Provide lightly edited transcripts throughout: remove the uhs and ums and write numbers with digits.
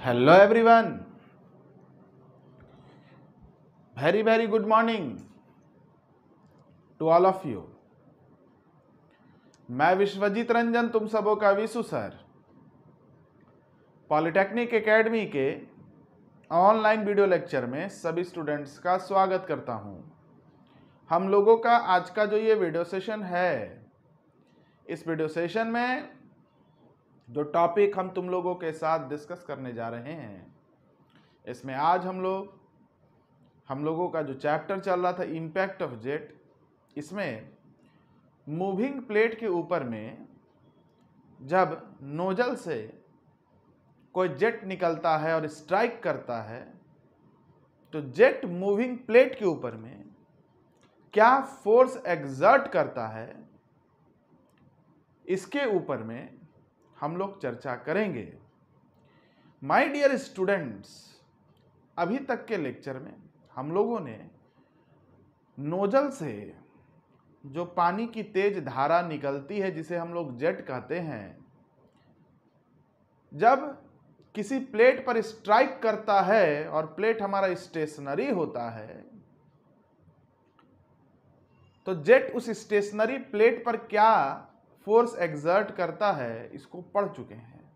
Hello everyone, very good morning to all of you। मैं विश्वजीत रंजन तुम सबों का विशु सर पॉलिटेक्निक एकेडमी के ऑनलाइन वीडियो लेक्चर में सभी स्टूडेंट्स का स्वागत करता हूं। हम लोगों का आज का जो ये वीडियो सेशन है, इस वीडियो सेशन में जो टॉपिक हम तुम लोगों के साथ डिस्कस करने जा रहे हैं, इसमें आज हम लोगों का जो चैप्टर चल रहा था इम्पैक्ट ऑफ जेट, इसमें मूविंग प्लेट के ऊपर में जब नोजल से कोई जेट निकलता है और स्ट्राइक करता है तो जेट मूविंग प्लेट के ऊपर में क्या फोर्स एक्सर्ट करता है, इसके ऊपर में हम लोग चर्चा करेंगे। माय डियर स्टूडेंट्स, अभी तक के लेक्चर में हम लोगों ने नोजल से जो पानी की तेज धारा निकलती है, जिसे हम लोग जेट कहते हैं, जब किसी प्लेट पर स्ट्राइक करता है और प्लेट हमारा स्टेशनरी होता है तो जेट उस स्टेशनरी प्लेट पर क्या फोर्स एक्सर्ट करता है, इसको पढ़ चुके हैं।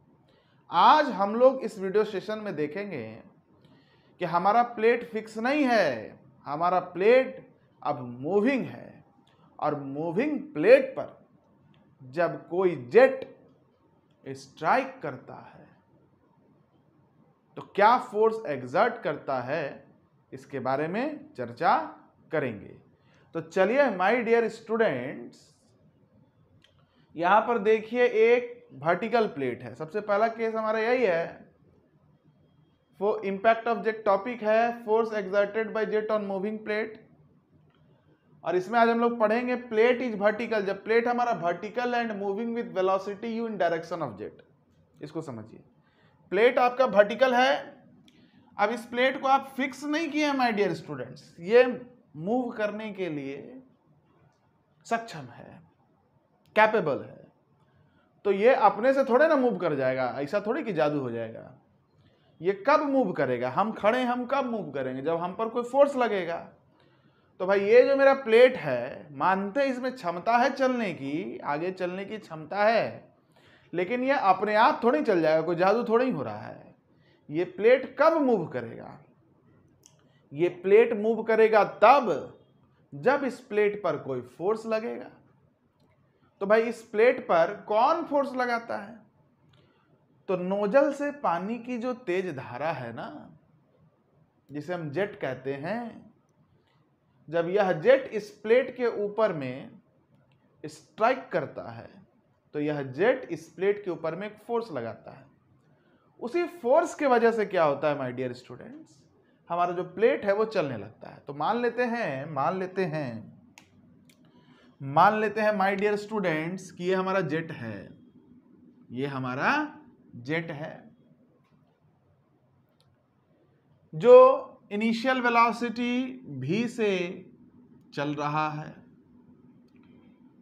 आज हम लोग इस वीडियो सेशन में देखेंगे कि हमारा प्लेट फिक्स नहीं है, हमारा प्लेट अब मूविंग है और मूविंग प्लेट पर जब कोई जेट स्ट्राइक करता है तो क्या फोर्स एक्सर्ट करता है, इसके बारे में चर्चा करेंगे। तो चलिए माय डियर स्टूडेंट्स, यहां पर देखिए एक वर्टिकल प्लेट है। सबसे पहला केस हमारा यही है, इम्पैक्ट ऑफ जेट टॉपिक है, force exerted by jet on moving plate. और इसमें आज हम लोग पढ़ेंगे प्लेट इज वर्टिकल, जब प्लेट हमारा vertical and moving with velocity you in direction of jet. इसको समझिए, प्लेट आपका वर्टिकल है। अब इस प्लेट को आप फिक्स नहीं किए माय डियर स्टूडेंट्स, ये मूव करने के लिए सक्षम है, कैपेबल है। तो ये अपने से थोड़े ना मूव कर जाएगा, ऐसा थोड़ी कि जादू हो जाएगा। ये कब मूव करेगा, हम खड़े, हम कब मूव करेंगे, जब हम पर कोई फोर्स लगेगा। तो भाई ये जो मेरा प्लेट है, मानते इसमें क्षमता है चलने की, आगे चलने की क्षमता है, लेकिन ये अपने आप थोड़ी चल जाएगा, कोई जादू थोड़ी हो रहा है। ये प्लेट कब मूव करेगा, ये प्लेट मूव करेगा तब जब इस प्लेट पर कोई फोर्स लगेगा। तो भाई इस प्लेट पर कौन फोर्स लगाता है, तो नोजल से पानी की जो तेज धारा है ना, जिसे हम जेट कहते हैं, जब यह जेट इस प्लेट के ऊपर में स्ट्राइक करता है तो यह जेट इस प्लेट के ऊपर में एक फोर्स लगाता है। उसी फोर्स के वजह से क्या होता है माय डियर स्टूडेंट्स, हमारा जो प्लेट है वो चलने लगता है। तो मान लेते हैं माय डियर स्टूडेंट्स कि ये हमारा जेट है, ये हमारा जेट है जो इनिशियल वेलोसिटी v से चल रहा है।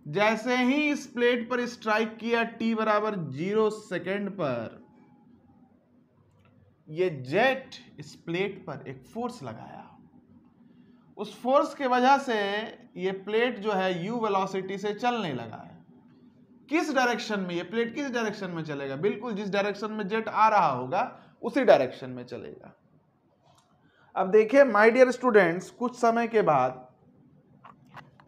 जैसे ही इस प्लेट पर स्ट्राइक किया t बराबर 0 सेकेंड पर, ये जेट इस प्लेट पर एक फोर्स लगाया। उस फोर्स के वजह से ये प्लेट जो है u वेलोसिटी से चलने लगा है। किस डायरेक्शन में, ये प्लेट किस डायरेक्शन में चलेगा, बिल्कुल जिस डायरेक्शन में जेट आ रहा होगा उसी डायरेक्शन में चलेगा। अब देखिए माय डियर स्टूडेंट्स, कुछ समय के बाद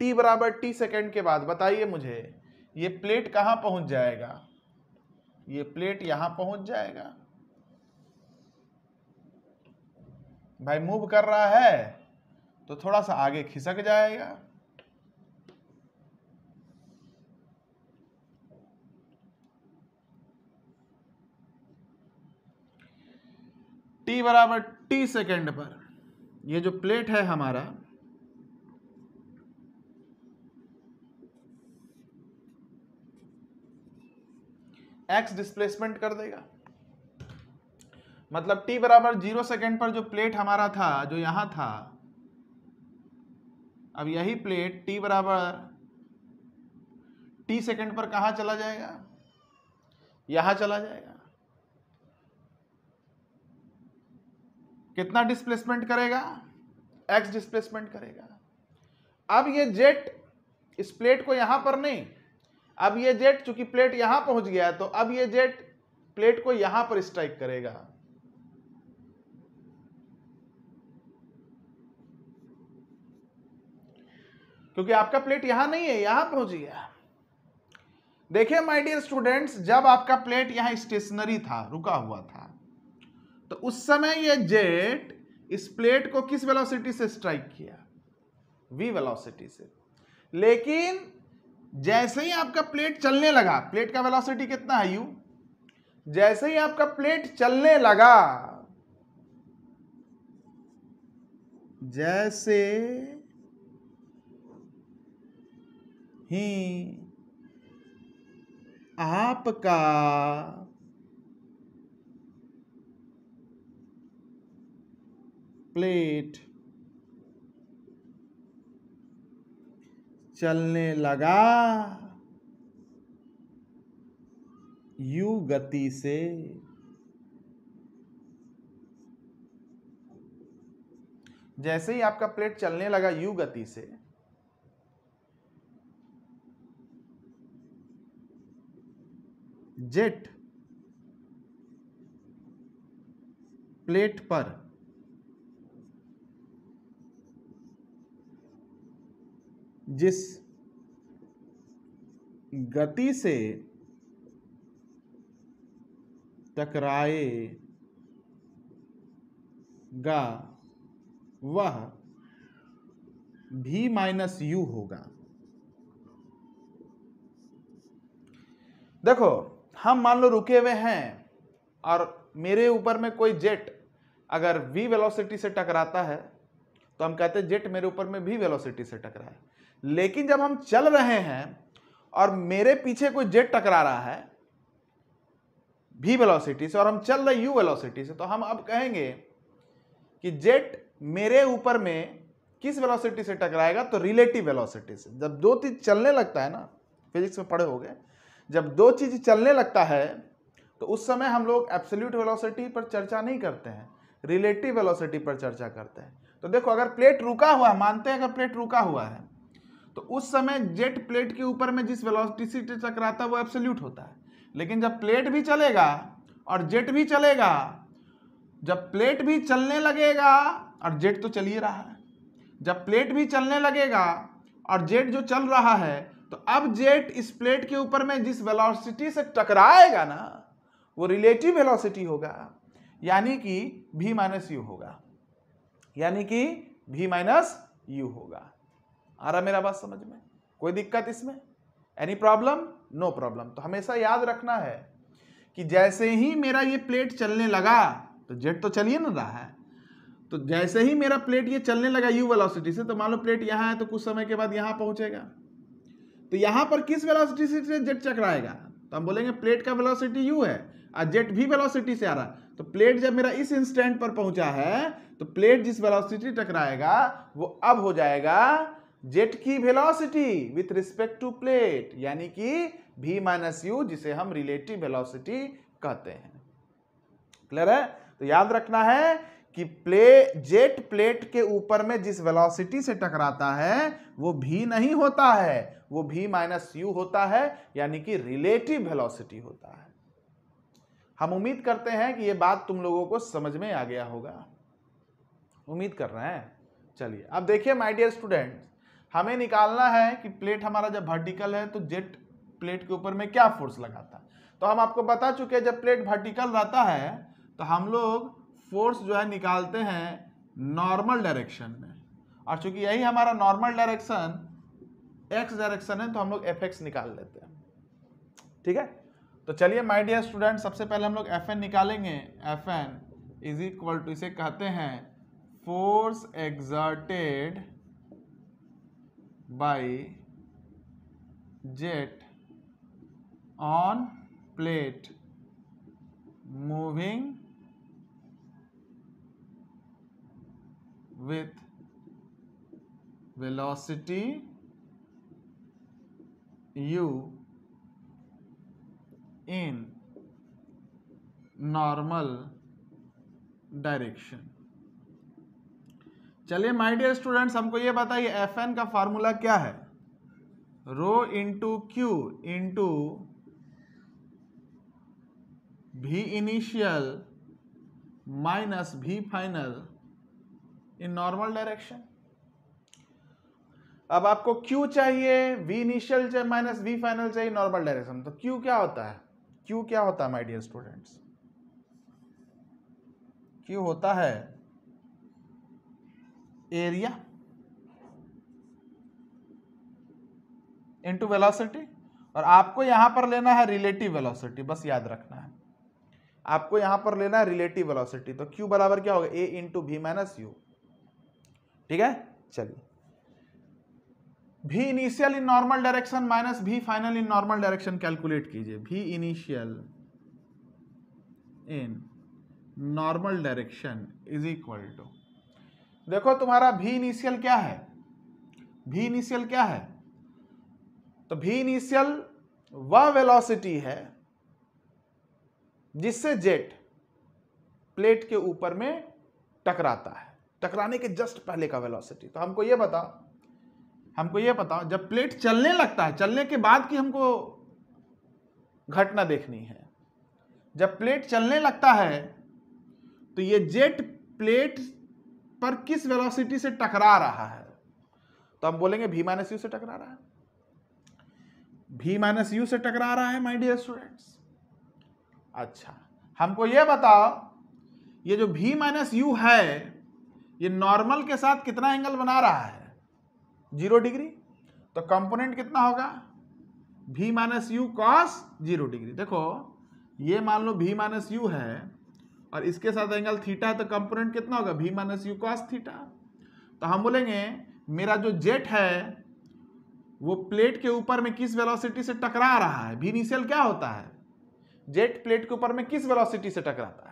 t बराबर t सेकेंड के बाद बताइए मुझे, ये प्लेट कहां पहुंच जाएगा, ये प्लेट यहां पहुंच जाएगा। भाई मूव कर रहा है तो थोड़ा सा आगे खिसक जाएगा। t बराबर t सेकेंड पर ये जो प्लेट है हमारा, x डिस्प्लेसमेंट कर देगा। मतलब t बराबर 0 सेकेंड पर जो प्लेट हमारा था, जो यहां था, अब यही प्लेट t बराबर t सेकेंड पर कहां चला जाएगा, यहां चला जाएगा। कितना डिस्प्लेसमेंट करेगा, x डिस्प्लेसमेंट करेगा। अब ये जेट इस प्लेट को यहां पर नहीं, अब ये जेट चूंकि प्लेट यहां पहुंच गया है तो अब ये जेट प्लेट को यहां पर स्ट्राइक करेगा। क्योंकि आपका प्लेट यहां नहीं है, यहां पहुंच गया। देखिए माय डियर स्टूडेंट्स, जब आपका प्लेट यहां स्टेशनरी था, रुका हुआ था, तो उस समय ये जेट इस प्लेट को किस वेलोसिटी से स्ट्राइक किया, v वेलोसिटी से। लेकिन जैसे ही आपका प्लेट चलने लगा, प्लेट का वेलोसिटी कितना है u, जैसे ही आपका प्लेट चलने लगा, जैसे ही आपका प्लेट चलने लगा u गति से, जैसे ही आपका प्लेट चलने लगा u गति से, जेट प्लेट पर जिस गति से टकराएगा वह v माइनस u होगा। देखो हम मान लो रुके हुए हैं और मेरे ऊपर में कोई जेट अगर v वेलोसिटी से टकराता है तो हम कहते हैं जेट मेरे ऊपर में v वेलोसिटी से टकरा है। लेकिन जब हम चल रहे हैं और मेरे पीछे कोई जेट टकरा रहा है v वेलोसिटी से और हम चल रहे u वेलोसिटी से, तो हम अब कहेंगे कि जेट मेरे ऊपर में किस वेलोसिटी से टकराएगा, तो रिलेटिव वेलोसिटी से। जब दो चीज चलने लगता है ना, फिजिक्स में पढ़े होगे, जब दो चीज चलने लगता है तो उस समय हम लोग एब्सोल्यूट वेलोसिटी पर चर्चा नहीं करते हैं, रिलेटिव वेलोसिटी पर चर्चा करते हैं। तो देखो अगर प्लेट रुका हुआ है, मानते हैं अगर प्लेट रुका हुआ है, तो उस समय जेट प्लेट के ऊपर में जिस वेलोसिटी से टकराता है वो एब्सोल्यूट होता है। लेकिन जब प्लेट भी चलेगा और जेट भी चलेगा, जब प्लेट भी चलने लगेगा और जेट तो चल ही रहा है, जब प्लेट भी चलने लगेगा और जेट जो चल रहा है, तो अब जेट इस प्लेट के ऊपर में जिस वेलोसिटी से टकराएगा ना, वो रिलेटिव वेलोसिटी होगा, यानी कि v माइनस यू होगा, यानी कि v माइनस यू होगा। आ रहा मेरा बात समझ में? कोई दिक्कत इसमें? Any problem? No problem. तो हमेशा याद रखना है कि जैसे ही मेरा ये प्लेट चलने लगा, तो जेट तो चलिए ना रहा है, तो जैसे ही मेरा प्लेट ये चलने लगा u वेलोसिटी से, तो मान लो प्लेट यहां है तो कुछ समय के बाद यहां पहुंचेगा, तो यहां पर किस वेलोसिटी से जेट टकराएगा, तो हम बोलेंगे प्लेट का वेलोसिटी u है और जेट भी वेलोसिटी से आ रहा है। तो प्लेट जब मेरा इस इंस्टेंट पर पहुंचा है, तो प्लेट जिस वेलोसिटी टकराएगा वो अब हो जाएगा जेट की velocity with respect to plate, यानी कि v माइनस यू, जिसे हम रिलेटिव वेलोसिटी कहते हैं। क्लियर है? तो याद रखना है कि जेट प्लेट के ऊपर में जिस वेलोसिटी से टकराता है वो v नहीं होता है, वो v माइनस यू होता है, यानी कि रिलेटिव वेलोसिटी होता है। हम उम्मीद करते हैं कि ये बात तुम लोगों को समझ में आ गया होगा, उम्मीद कर रहे हैं। चलिए अब देखिए माय डियर स्टूडेंट्स, हमें निकालना है कि प्लेट हमारा जब वर्टिकल है तो जेट प्लेट के ऊपर में क्या फोर्स लगाता है। तो हम आपको बता चुके हैं जब प्लेट वर्टिकल रहता है तो हम लोग फोर्स जो है निकालते हैं नॉर्मल डायरेक्शन में, और चूंकि यही हमारा नॉर्मल डायरेक्शन x डायरेक्शन है तो हम लोग fx निकाल लेते हैं। ठीक है, तो चलिए माय डियर स्टूडेंट, सबसे पहले हम लोग Fn निकालेंगे। Fn इज इक्वल टू, इसे कहते हैं force exerted by jet on plate moving with velocity u in normal direction। चलिए माय डियर स्टूडेंट्स, हमको ये बताइए Fn का फार्मूला क्या है? रो इंटू क्यू इंटू भी initial minus v final in normal direction. अब आपको Q चाहिए, V इनिशियल चाहिए माइनस V फाइनल चाहिए नॉर्मल डायरेक्शन। तो Q क्या होता है? Q क्या होता है माय डियर स्टूडेंट्स? Q होता है एरिया इनटू वेलोसिटी, और आपको यहां पर लेना है रिलेटिव वेलोसिटी, बस याद रखना है आपको यहां पर लेना है रिलेटिव वेलोसिटी। तो Q बराबर क्या होगा? A इंटू भी माइनस यू। ठीक है, चलिए v initial in normal direction minus v final in normal direction calculate कीजिए। V initial in normal direction is equal to, देखो तुम्हारा भी इनिशियल क्या है? भी इनिशियल क्या है? तो भी इनिशियल वह वेलोसिटी है जिससे जेट प्लेट के ऊपर में टकराता है, टकराने के जस्ट पहले का वेलोसिटी। तो हमको ये बताओ जब प्लेट चलने लगता है, चलने के बाद की हमको घटना देखनी है। जब प्लेट चलने लगता है तो ये जेट प्लेट पर किस वेलोसिटी से टकरा रहा है? तो हम बोलेंगे भी माइनस यू से टकरा रहा है। भी माइनस यू से टकरा रहा है माय डियर स्टूडेंट्स। अच्छा, हमको ये बताओ ये जो भी माइनस यू है ये नॉर्मल के साथ कितना एंगल बना रहा है? 0 डिग्री। तो कंपोनेंट कितना होगा? भी माइनस यू कॉस 0 डिग्री। देखो ये मान लो भी माइनस यू है और इसके साथ एंगल थीटा है, तो कंपोनेंट कितना होगा? भी माइनस यू कॉस थीटा। तो हम बोलेंगे मेरा जो जेट है वो प्लेट के ऊपर में किस वेलोसिटी से टकरा रहा है? भी इनिशियल क्या होता है? जेट प्लेट के ऊपर में किस वेलोसिटी से टकराता है?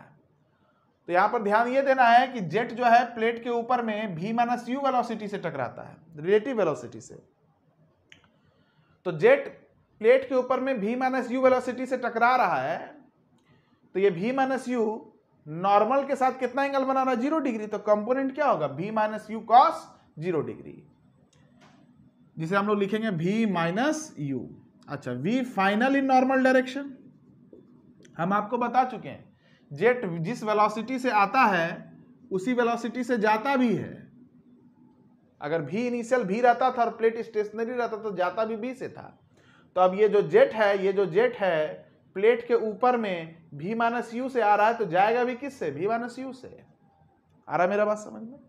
तो यहां पर ध्यान ये देना है कि जेट जो है प्लेट के ऊपर में भी माइनस यू वेलोसिटी से टकराता है, रिलेटिव वेलोसिटी से। तो जेट प्लेट के ऊपर में भी माइनस यू वेलोसिटी से टकरा रहा है, तो ये भी माइनस यू नॉर्मल के साथ कितना एंगल बना रहा है? 0 डिग्री। तो कंपोनेंट क्या होगा? भी माइनस यू कॉस 0 डिग्री, जिसे हम लोग लिखेंगे भी माइनस यू। अच्छा, V final in normal direction हम आपको बता चुके हैं, जेट जिस वेलोसिटी से आता है उसी वेलोसिटी से जाता भी है। अगर भी इनिशियल भी रहता था और प्लेट स्टेशनरी रहता तो जाता भी से था। तो अब ये जो जेट है प्लेट के ऊपर में भी माइनस यू से आ रहा है, तो जाएगा भी किससे? भी माइनस यू से। आ रहा मेरा बात समझ में?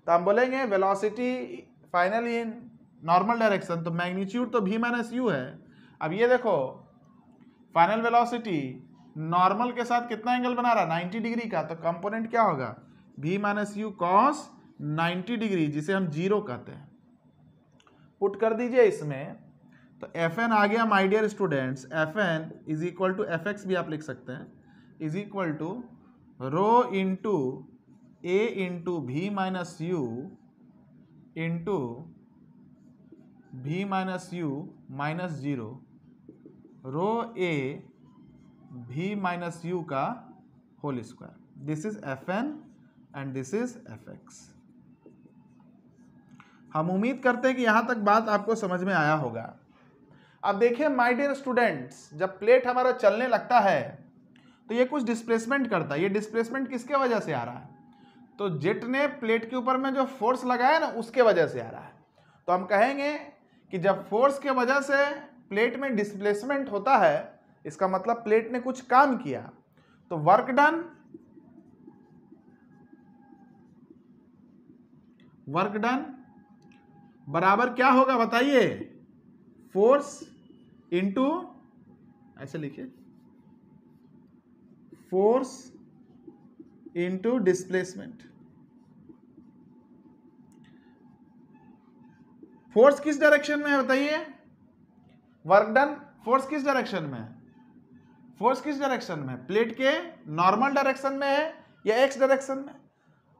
तो हम बोलेंगे velocity final in normal direction, तो मैग्नीट्यूड तो भी माइनस यू है। अब ये देखो फाइनल वेलोसिटी नॉर्मल के साथ कितना एंगल बना रहा है? 90 डिग्री का। तो कंपोनेंट क्या होगा? भी माइनस यू कॉस 90 डिग्री, जिसे हम 0 कहते हैं। पुट कर दीजिए इसमें, तो Fn आ गया my dear students. Fn is equal to Fx भी आप लिख सकते हैं, is equal to rho into A into भी माइनस यू इंटू भी minus U minus 0 rho A V minus U का whole square. This is Fn and this is Fx। हम उम्मीद करते हैं कि यहां तक बात आपको समझ में आया होगा। अब देखिए माय डियर स्टूडेंट्स, जब प्लेट हमारा चलने लगता है तो ये कुछ डिस्प्लेसमेंट करता है। ये डिस्प्लेसमेंट किसके वजह से आ रहा है? तो जेट ने प्लेट के ऊपर में जो फोर्स लगाया ना उसके वजह से आ रहा है। तो हम कहेंगे कि जब फोर्स के वजह से प्लेट में डिस्प्लेसमेंट होता है, इसका मतलब प्लेट ने कुछ काम किया। तो वर्क डन बराबर क्या होगा बताइए? फोर्स इंटू, ऐसे लिखिए, फोर्स इंटू डिस्प्लेसमेंट। फोर्स किस डायरेक्शन में है बताइए? वर्क डन फोर्स किस डायरेक्शन में है? फोर्स किस डायरेक्शन में? प्लेट के नॉर्मल डायरेक्शन में है या एक्स डायरेक्शन में?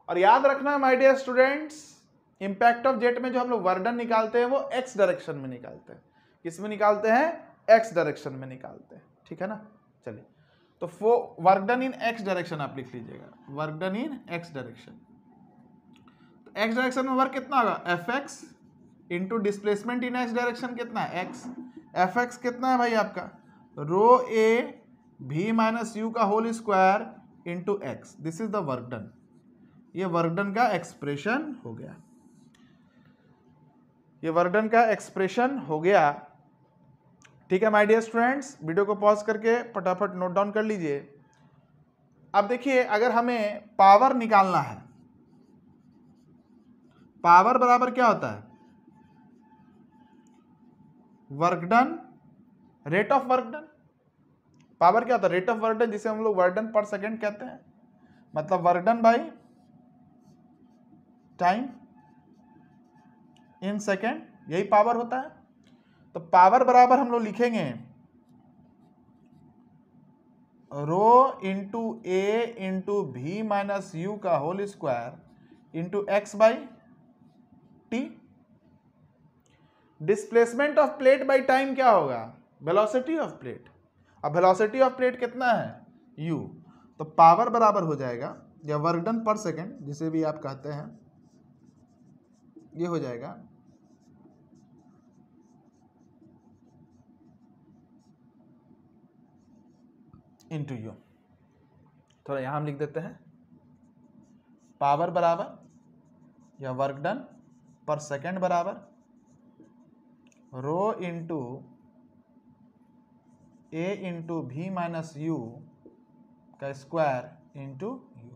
और याद रखना my dear students, impact of jet में जो हम लोग वर्क डन निकालते हैं वो एक्स डायरेक्शन में निकालते हैं। किस में निकालते हैं? एक्स डायरेक्शन में निकालते हैं। ठीक है ना? चलिए, तो work done in x direction आप लिख लीजिएगा, work done in x direction. तो एक्स डायरेक्शन में वर्क कितना होगा, F x into displacement in x direction कितना है, एक्स। एफ एक्स कितना है भाई आपका, rho A V minus U का whole square into X. This is the work done. ये वर्क डन का एक्सप्रेशन हो गया, ये वर्क डन का एक्सप्रेशन हो गया। ठीक है माय डियर स्टूडेंट्स, वीडियो को पॉज करके फटाफट नोट डाउन कर लीजिए। अब देखिए, अगर हमें पावर निकालना है, पावर बराबर क्या होता है, work done rate of work done. Power क्या होता है, रेट ऑफ वर्क डन, जिसे हम लोग वर्क डन पर सेकेंड कहते हैं, मतलब work done by time in second, यही पावर होता है। तो पावर बराबर हम लोग लिखेंगे रो इंटू ए इंटू भी माइनस यू का whole square into X by T. Displacement of plate by time क्या होगा, वेलोसिटी ऑफ प्लेट। अब वेलोसिटी ऑफ प्लेट कितना है, u। तो पावर बराबर हो जाएगा, या वर्क डन पर सेकेंड जिसे भी आप कहते हैं, ये हो जाएगा इंटू यू। थोड़ा यहां हम लिख देते हैं, पावर बराबर या वर्क डन पर सेकेंड बराबर रो इंटू ए इंटू भी माइनस यू का स्क्वायर इंटू यू।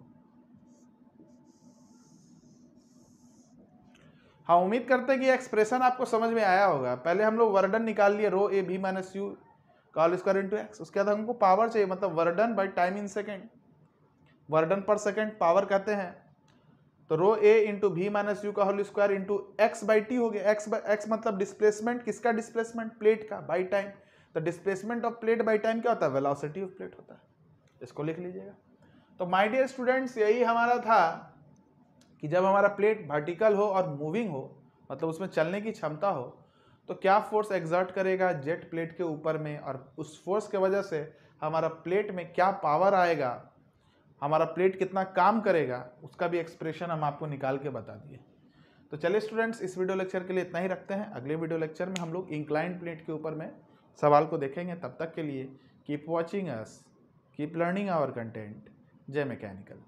हाँ, उम्मीद करते हैं कि एक्सप्रेशन आपको समझ में आया होगा। पहले हम लोग वर्क डन निकाल लिए, rho A V minus U का होल स्क्वायर इंटू एक्स। उसके बाद हमको पावर चाहिए, मतलब work done by time in second, work done पर सेकेंड पावर कहते हैं। तो रो ए इंटू भी माइनस यू का whole square into X by T हो गया। एक्स मतलब डिस्प्लेसमेंट, किसका डिस्प्लेसमेंट, प्लेट का, बाई टाइम। तो displacement of plate by time क्या होता है, वेलोसिटी ऑफ प्लेट होता है। इसको लिख लीजिएगा। तो माय डियर स्टूडेंट्स, यही हमारा था कि जब हमारा प्लेट वर्टिकल हो और मूविंग हो, मतलब उसमें चलने की क्षमता हो, तो क्या फोर्स एग्जर्ट करेगा जेट प्लेट के ऊपर में, और उस फोर्स के वजह से हमारा प्लेट में क्या पावर आएगा, हमारा प्लेट कितना काम करेगा, उसका भी एक्सप्रेशन हम आपको निकाल के बता दिए। तो चलिए स्टूडेंट्स, इस वीडियो लेक्चर के लिए इतना ही रखते हैं। अगले वीडियो लेक्चर में हम लोग इंक्लाइंड प्लेट के ऊपर में सवाल को देखेंगे। तब तक के लिए keep watching us, keep learning our content. जय मैकेनिकल।